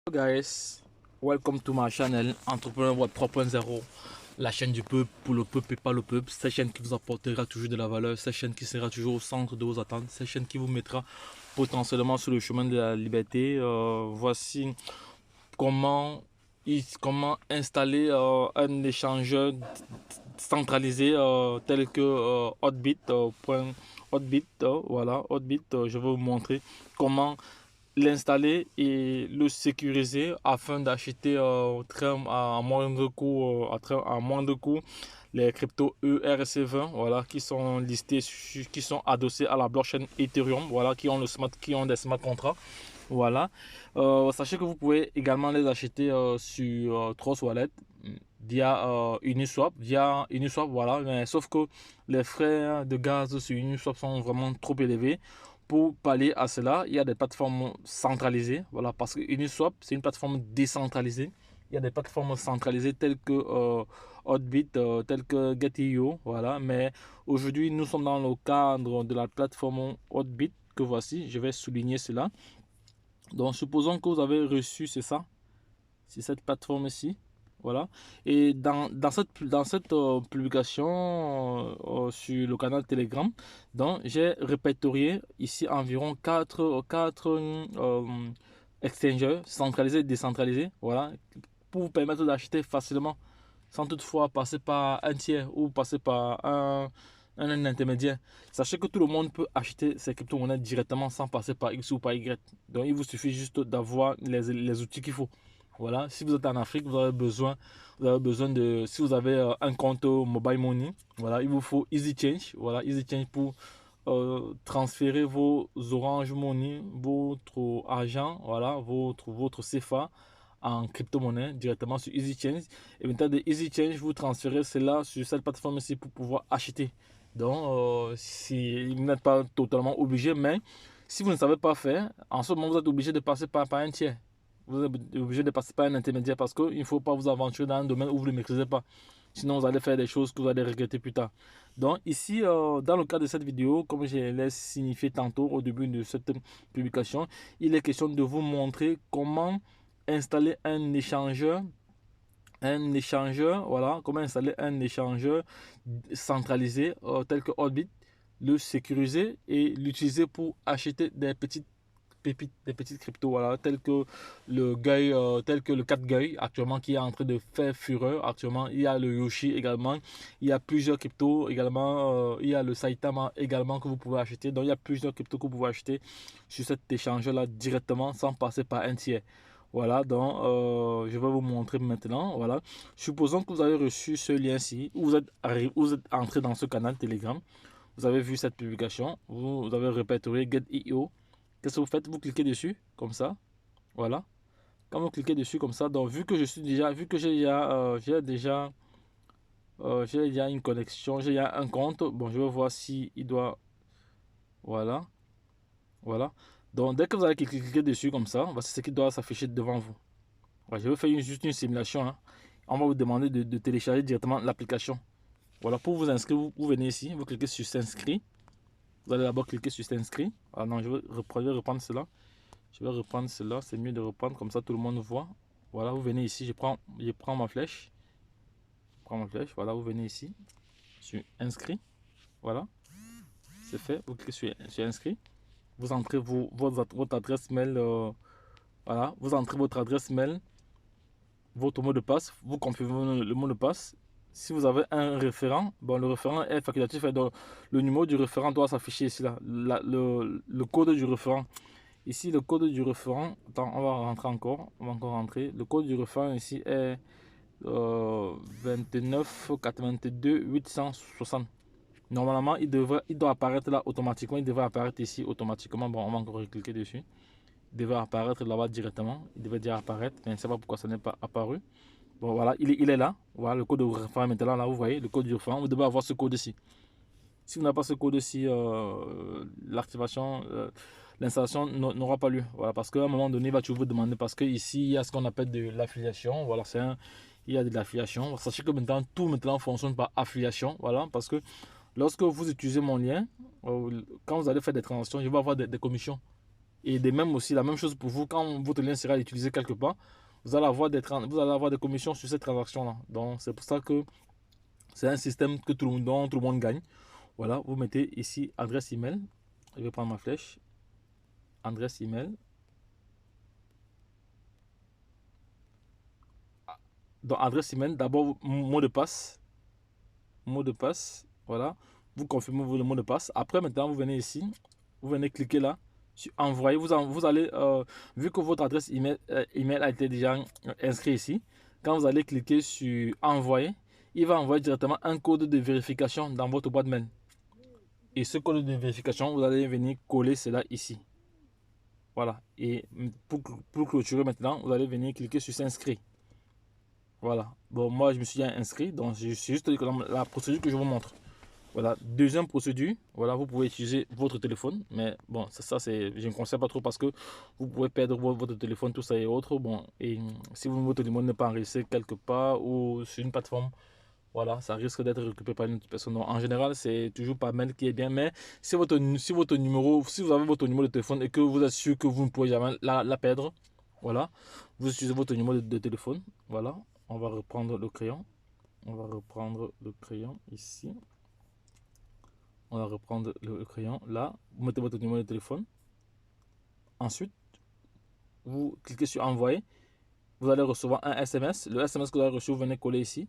Hello guys, welcome to my channel Entrepreneur Web 3.0, la chaîne du peuple pour le peuple et pas le peuple. Cette chaîne qui vous apportera toujours de la valeur, cette chaîne qui sera toujours au centre de vos attentes, cette chaîne qui vous mettra potentiellement sur le chemin de la liberté. Voici comment installer un échangeur centralisé tel que Hotbit. Voilà, Hotbit, je vais vous montrer comment l'installer et le sécuriser afin d'acheter à moindre coût, à moindre coût les cryptos ERC20, voilà, qui sont listés, qui sont adossés à la blockchain Ethereum, voilà, qui ont des smart contracts. Voilà. Sachez que vous pouvez également les acheter sur Trust Wallet via Uniswap, voilà. Mais sauf que les frais de gaz sur Uniswap sont vraiment trop élevés. Pour pallier à cela, il y a des plateformes centralisées, voilà, parce que Uniswap, c'est une plateforme décentralisée. Il y a des plateformes centralisées telles que Hotbit, telles que Get.io, voilà. Mais aujourd'hui, nous sommes dans le cadre de la plateforme Hotbit que voici. Je vais souligner cela. Donc, supposons que vous avez reçu, c'est ça, c'est cette plateforme ici. Voilà. Et dans cette publication sur le canal Telegram, donc j'ai répertorié ici environ 4 exchangers centralisés et décentralisés. Voilà. Pour vous permettre d'acheter facilement sans toutefois passer par un tiers ou passer par un intermédiaire. Sachez que tout le monde peut acheter ses crypto-monnaies directement sans passer par X ou par Y. Donc il vous suffit juste d'avoir les outils qu'il faut. Voilà, si vous êtes en Afrique, vous avez besoin de, si vous avez un compte Mobile Money, voilà, il vous faut EasyChange, voilà, EasyChange pour transférer vos Orange Money, votre argent, voilà, votre CFA en crypto-monnaie directement sur EasyChange. Et maintenant de EasyChange, vous transférez cela sur cette plateforme ici pour pouvoir acheter. Donc, si vous n'êtes pas totalement obligé, mais si vous ne savez pas faire, en ce moment, vous êtes obligé de passer par un tiers. Vous êtes obligé de passer par un intermédiaire parce qu'il ne faut pas vous aventurer dans un domaine où vous ne maîtrisez pas. Sinon, vous allez faire des choses que vous allez regretter plus tard. Donc, ici, dans le cas de cette vidéo, comme je l'ai signifié tantôt au début de cette publication, il est question de vous montrer comment installer voilà, comment installer un échangeur centralisé tel que Orbit, le sécuriser et l'utiliser pour acheter des petites pépites, des petites cryptos, voilà, tel que le Catguy actuellement qui est en train de faire fureur actuellement. Il y a le Yoshi également, il y a plusieurs cryptos également, il y a le Saitama également que vous pouvez acheter. Donc il y a plusieurs cryptos que vous pouvez acheter sur cet échangeur là directement sans passer par un tiers. Voilà, donc je vais vous montrer maintenant. Voilà, supposons que vous avez reçu ce lien-ci, vous êtes entré dans ce canal Telegram, vous avez vu cette publication, vous avez répertorié Get.io. Qu'est-ce que vous faites? Vous cliquez dessus, comme ça. Voilà. Quand vous cliquez dessus, comme ça, donc vu que j'ai déjà une connexion, j'ai déjà un compte. Bon, je vais voir si il doit. Voilà. Voilà. Donc, dès que vous allez cliquer dessus, comme ça, voici ce qui doit s'afficher devant vous. Voilà, je vais faire juste une simulation, hein. On va vous demander de télécharger directement l'application. Voilà, pour vous inscrire, vous venez ici, vous cliquez sur s'inscrire. Vous allez d'abord cliquer sur s'inscrire. Ah non, je vais reprendre cela. Je vais reprendre cela, c'est mieux de reprendre comme ça tout le monde voit. Voilà, vous venez ici, je prends ma flèche. Voilà, vous venez ici, sur inscrit. Voilà, c'est fait. Vous cliquez sur inscrit. Vous entrez votre adresse mail. Voilà, vous entrez votre adresse mail, votre mot de passe. Vous confirmez le mot de passe. Si vous avez un référent, bon, le référent est facultatif. Donc, le numéro du référent doit s'afficher ici, là. Le code du référent. Ici, le code du référent, attends, on va rentrer encore, on va encore rentrer. Le code du référent ici est 29 82 860. Normalement, il doit apparaître là automatiquement. Il devrait apparaître ici automatiquement. Bon, on va encore cliquer dessus. Il devrait apparaître là-bas directement. Il devrait déjà apparaître, mais je ne sais pas pourquoi ça n'est pas apparu. Bon, voilà, il est là. Voilà, le code du référent est maintenant là. Vous voyez, le code du référent. Vous devez avoir ce code ici. Si vous n'avez pas ce code-ci, l'installation n'aura pas lieu. Voilà, parce qu'à un moment donné, il va toujours vous demander, parce qu'ici, il y a ce qu'on appelle de l'affiliation. Voilà, il y a de l'affiliation. Sachez que maintenant, tout maintenant fonctionne par affiliation. Voilà, parce que lorsque vous utilisez mon lien, quand vous allez faire des transactions, je vais avoir des commissions. Et de même aussi, la même chose pour vous, quand votre lien sera utilisé quelque part, vous allez avoir des commissions sur cette transaction-là. Donc, c'est pour ça que c'est un système que dont tout le monde gagne. Voilà, vous mettez ici adresse email. Je vais prendre ma flèche. Adresse email. Donc, adresse email, d'abord, mot de passe. Mot de passe, voilà. Vous confirmez le mot de passe. Après, maintenant, vous venez ici. Vous venez cliquer là sur envoyer. Vous allez, vu que votre adresse email a été déjà inscrit ici, quand vous allez cliquer sur envoyer, il va envoyer directement un code de vérification dans votre boîte mail. Et ce code de vérification, vous allez venir coller cela ici. Voilà. Et pour clôturer maintenant, vous allez venir cliquer sur s'inscrire. Voilà. Bon, moi, je me suis inscrit. Donc, c'est juste la procédure que je vous montre. Voilà. Deuxième procédure. Voilà, vous pouvez utiliser votre téléphone. Mais bon, ça c'est, je ne conseille pas trop parce que vous pouvez perdre votre téléphone, tout ça et autres. Bon, et si votre numéro n'est pas enregistré quelque part ou sur une plateforme, voilà, ça risque d'être récupéré par une autre personne. Donc, en général, c'est toujours pas mail qui est bien. Mais si vous avez votre numéro de téléphone et que vous êtes sûr que vous ne pourrez jamais la perdre, voilà, vous utilisez votre numéro de téléphone. Voilà, on va reprendre le crayon. On va reprendre le crayon ici. On va reprendre le crayon là. Vous mettez votre numéro de téléphone. Ensuite, vous cliquez sur envoyer. Vous allez recevoir un SMS. Le SMS que vous avez reçu, vous venez coller ici.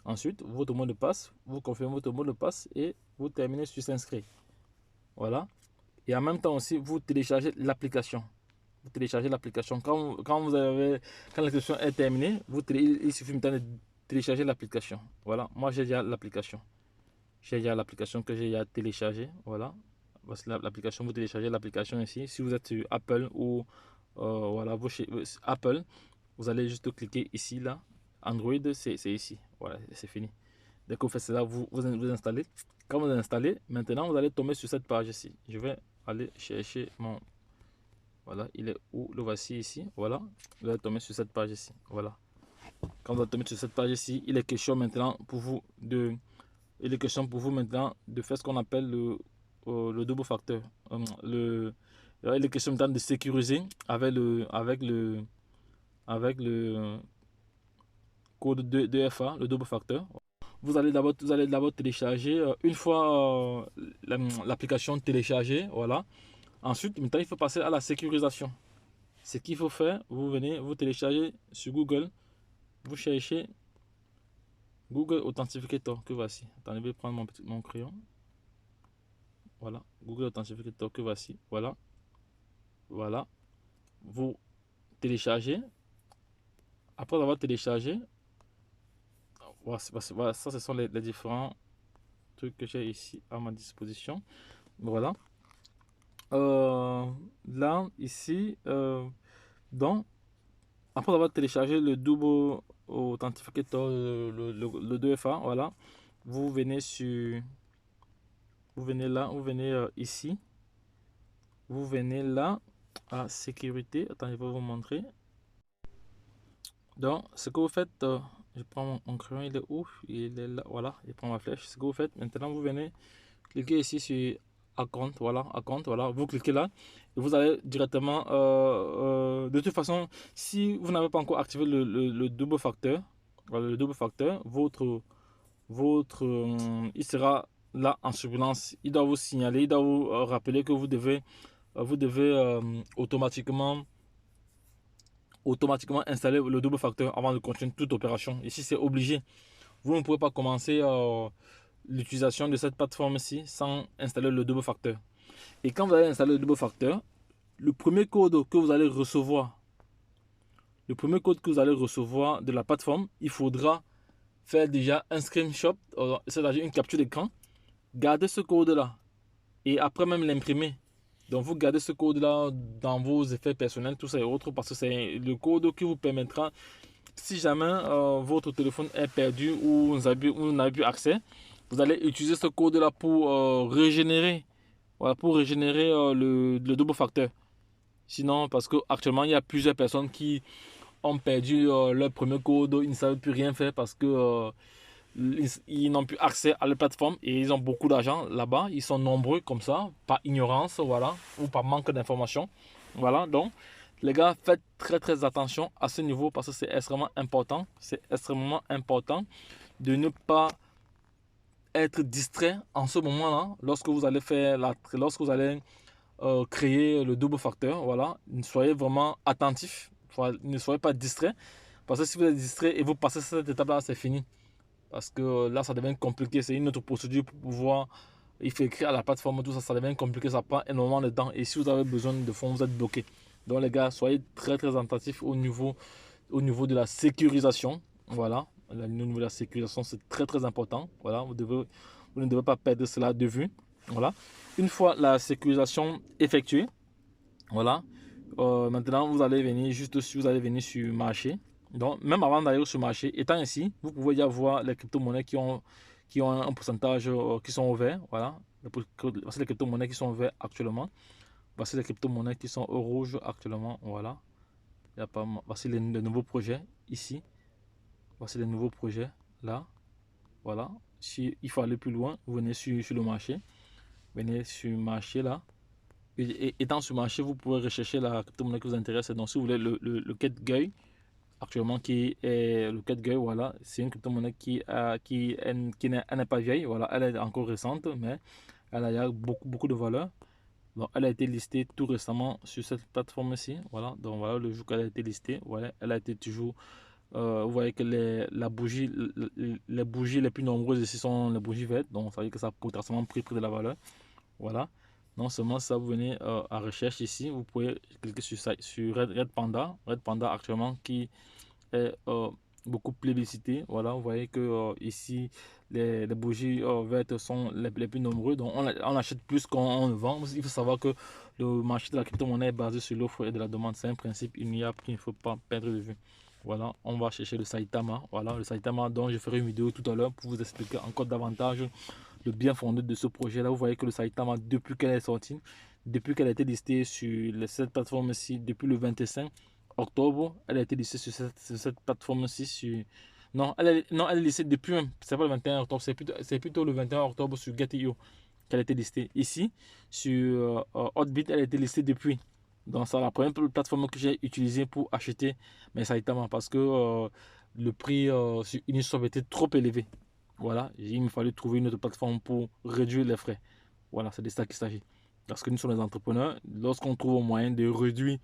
Ensuite, votre mot de passe, vous confirmez votre mot de passe et vous terminez sur s'inscrire. Voilà. Et en même temps aussi, vous téléchargez l'application. Vous téléchargez l'application. Quand l'inscription est terminée, il suffit maintenant de télécharger l'application. Voilà. Moi, j'ai déjà l'application. J'ai déjà l'application que j'ai déjà téléchargée. Voilà. Voici l'application. Vous téléchargez l'application ici. Si vous êtes sur Apple ou voilà, Apple, vous allez juste cliquer ici, là. Android, c'est ici. Voilà, c'est fini. Dès que vous faites cela, vous installez. Quand vous installez, maintenant, vous allez tomber sur cette page ici. Je vais aller chercher mon... Voilà, il est où? Le voici ici. Voilà, vous allez tomber sur cette page ici. Voilà. Quand vous allez tomber sur cette page ici, il est question maintenant pour vous de... Il est question pour vous maintenant de faire ce qu'on appelle le double facteur. Il est question maintenant de sécuriser avec le code 2FA, le double facteur. Vous allez d'abord télécharger, une fois l'application téléchargée, voilà. Ensuite, maintenant, il faut passer à la sécurisation. Ce qu'il faut faire, vous venez, vous téléchargez sur Google, vous cherchez Google Authenticator, que voici. Attendez, je vais prendre mon crayon. Voilà, Google Authenticator, que voici. Voilà. Voilà. Vous téléchargez. Après avoir téléchargé, voilà, ça, ce sont les différents trucs que j'ai ici à ma disposition. Voilà. Là, ici, donc, après avoir téléchargé le double authentificator, le 2FA, voilà, vous venez là, vous venez ici, vous venez là à sécurité. Attendez, je vais vous montrer. Donc, ce que vous faites, je prends mon crayon, il est où? Il est là, voilà, je prends ma flèche. Ce que vous faites, maintenant, vous venez cliquer ici sur compte, voilà, compte, voilà, vous cliquez là et vous allez directement, de toute façon, si vous n'avez pas encore activé le double facteur, voilà, le double facteur, il sera là en surveillance. Il doit vous signaler, il doit vous rappeler que vous devez automatiquement installer le double facteur avant de continuer toute opération. Ici, c'est obligé. Vous ne pouvez pas commencer l'utilisation de cette plateforme-ci sans installer le double facteur. Et quand vous allez installer le double facteur, le premier code que vous allez recevoir, de la plateforme, il faudra faire déjà un screenshot, c'est-à-dire une capture d'écran, garder ce code-là et après même l'imprimer. Donc vous gardez ce code-là dans vos effets personnels, tout ça et autres, parce que c'est le code qui vous permettra, si jamais votre téléphone est perdu ou vous n'avez plus accès, vous allez utiliser ce code-là pour régénérer, voilà, le double facteur. Sinon, parce qu'actuellement, il y a plusieurs personnes qui ont perdu leur premier code, ils ne savent plus rien faire parce que ils n'ont plus accès à la plateforme et ils ont beaucoup d'argent là-bas. Ils sont nombreux comme ça, par ignorance, voilà, ou par manque d'information. Voilà, donc les gars, faites très attention à ce niveau parce que c'est extrêmement important. C'est extrêmement important de ne pas être distrait en ce moment-là lorsque vous allez faire lorsque vous allez créer le double facteur. Voilà, soyez vraiment attentif, ne soyez pas distrait parce que si vous êtes distrait et vous passez cette étape-là, c'est fini. Parce que là, ça devient compliqué. C'est une autre procédure pour pouvoir. Il faut écrire à la plateforme, tout ça, ça devient compliqué. Ça prend énormément de temps. Et si vous avez besoin de fonds, vous êtes bloqué. Donc, les gars, soyez très attentifs au niveau de la sécurisation. Voilà. Au niveau de la sécurisation, c'est très important. Voilà. Vous ne devez pas perdre cela de vue. Voilà. Une fois la sécurisation effectuée, voilà. Maintenant, vous allez venir vous allez venir sur le marché. Donc, même avant d'aller sur le marché, étant ici, vous pouvez déjà voir les crypto-monnaies qui ont un pourcentage qui sont ouverts. Voilà. Voici les crypto-monnaies qui sont ouvertes actuellement. Voici les crypto-monnaies qui sont au rouge actuellement. Voilà. Il y a pas, voici les nouveaux projets ici. Voici les nouveaux projets là. Voilà. Si il faut aller plus loin, vous venez sur le marché. Venez sur le marché là. Et étant sur le marché, vous pouvez rechercher la crypto-monnaie qui vous intéresse. Donc, si vous voulez le KETGUY, actuellement, qui est le KETGUY, voilà, c'est une crypto-monnaie qui n'est pas vieille. Voilà, elle est encore récente, mais elle a beaucoup de valeur. Donc, elle a été listée tout récemment sur cette plateforme-ci. Voilà, donc voilà le jour qu'elle a été listée. Voilà, elle a été toujours. Vous voyez que les bougies les plus nombreuses ici sont les bougies vertes. Donc, ça veut dire que ça a potentiellement pris de la valeur. Voilà. Non seulement ça, vous venez à recherche ici, vous pouvez cliquer sur Red Panda. Red Panda actuellement qui est beaucoup plébiscité. Voilà, vous voyez que ici les bougies vertes sont les plus nombreux. Donc on achète plus qu'on ne vend. Il faut savoir que le marché de la crypto-monnaie est basé sur l'offre et de la demande. C'est un principe qu'il ne faut pas perdre de vue. Voilà, on va chercher le Saitama. Voilà, le Saitama dont je ferai une vidéo tout à l'heure pour vous expliquer encore davantage le bien fondé de ce projet là. Vous voyez que le Saitama, depuis qu'elle est sortie, depuis qu'elle a été listée sur cette plateforme ci, depuis le 25 octobre, elle a été listée sur cette plateforme ci. Non, elle est listée depuis, c'est pas le 21 octobre, c'est plutôt le 21 octobre sur Get.io qu'elle a été listée. Ici, sur Hotbit, elle a été listée depuis. Donc, c'est la première plateforme que j'ai utilisée pour acheter mes Saitama parce que le prix sur Uniswap était trop élevé. Voilà, il me fallait trouver une autre plateforme pour réduire les frais. Voilà, c'est de ça qu'il s'agit. Parce que nous sommes des entrepreneurs, lorsqu'on trouve un moyen de réduire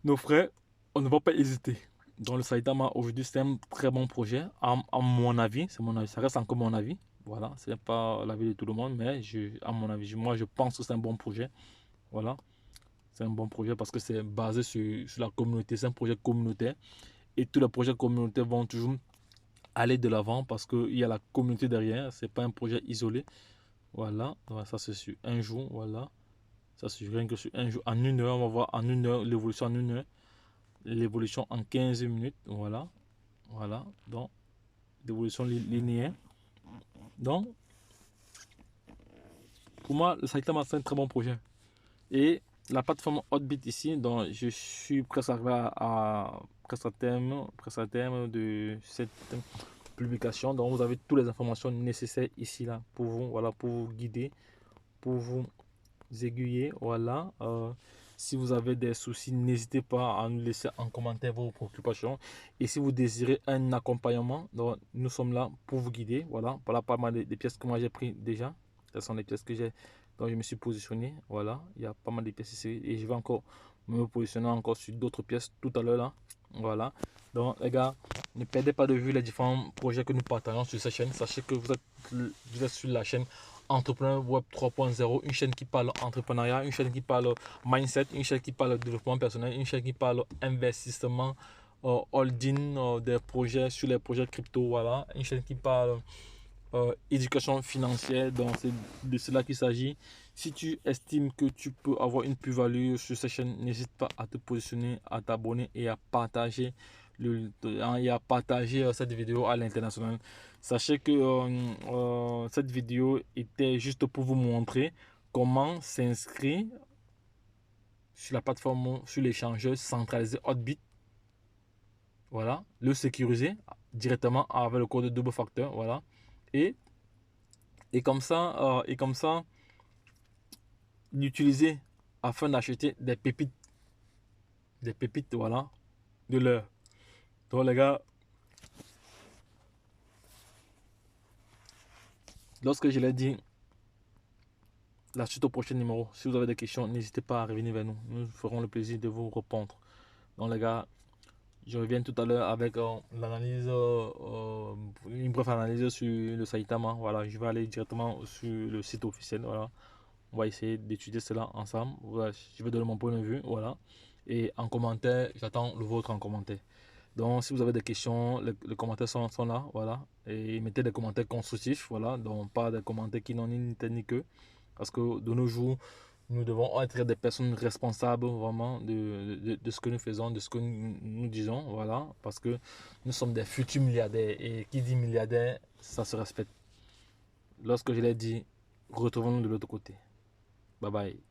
nos frais, on ne va pas hésiter. Donc le Saitama aujourd'hui c'est un très bon projet, à mon avis, c'est mon avis, ça reste encore mon avis. Voilà, ce n'est pas l'avis de tout le monde, mais à mon avis, moi je pense que c'est un bon projet. Voilà, c'est un bon projet parce que c'est basé sur la communauté, c'est un projet communautaire. Et tous les projets communautaires vont toujours aller de l'avant parce qu'il y a la communauté derrière, c'est pas un projet isolé. Voilà, ça c'est sur un jour, voilà. Ça c'est rien que sur un jour. En une heure, on va voir en une heure l'évolution en une heure. L'évolution en 15 minutes, voilà. Voilà, donc l'évolution linéaire. Donc, pour moi, le Saitama c'est un très bon projet. Et la plateforme Hotbit ici, donc je suis presque arrivé presque à terme de cette publication. Donc vous avez toutes les informations nécessaires ici là pour vous, voilà, pour vous guider, pour vous aiguiller. Voilà. Si vous avez des soucis, n'hésitez pas à nous laisser en commentaire vos préoccupations. Et si vous désirez un accompagnement, donc nous sommes là pour vous guider. Voilà, voilà pas mal de pièces que moi j'ai pris déjà. Ce sont les pièces que j'ai, donc je me suis positionné. Voilà, il y a pas mal de pièces ici et je vais encore me positionner encore sur d'autres pièces tout à l'heure là. Voilà. Donc les gars, ne perdez pas de vue les différents projets que nous partageons sur cette chaîne. Sachez que vous êtes sur la chaîne Entrepreneur Web 3.0, une chaîne qui parle entrepreneuriat, une chaîne qui parle mindset, une chaîne qui parle développement personnel, une chaîne qui parle investissement, holding des projets sur les projets crypto, voilà, une chaîne qui parle éducation financière. Donc c'est de cela qu'il s'agit. Si tu estimes que tu peux avoir une plus-value sur cette chaîne, n'hésite pas à te positionner, à t'abonner et à partager cette vidéo à l'international. Sachez que cette vidéo était juste pour vous montrer comment s'inscrire sur la plateforme, sur l'échangeur centralisé Hotbit. Voilà, le sécuriser directement avec le code double facteur. Voilà, et comme ça, l'utiliser afin d'acheter des pépites des pépites, voilà, de l'heure. Donc les gars, lorsque je l'ai dit, la suite au prochain numéro, si vous avez des questions, n'hésitez pas à revenir vers nous. Nous ferons le plaisir de vous répondre. Donc les gars, je reviens tout à l'heure avec l'analyse, une brève analyse sur le Saitama. Voilà, je vais aller directement sur le site officiel. Voilà, on va essayer d'étudier cela ensemble. Voilà, je vais donner mon point de vue. Voilà, et en commentaire, j'attends le vôtre en commentaire. Donc, si vous avez des questions, les commentaires sont là. Voilà, et mettez des commentaires constructifs. Voilà, donc pas des commentaires qui n'ont ni tête ni queue. Parce que de nos jours, nous devons être des personnes responsables vraiment de ce que nous faisons, de ce que nous disons. Voilà, parce que nous sommes des futurs milliardaires. Et qui dit milliardaire, ça se respecte. Lorsque je l'ai dit, retrouvons-nous de l'autre côté. Bye bye.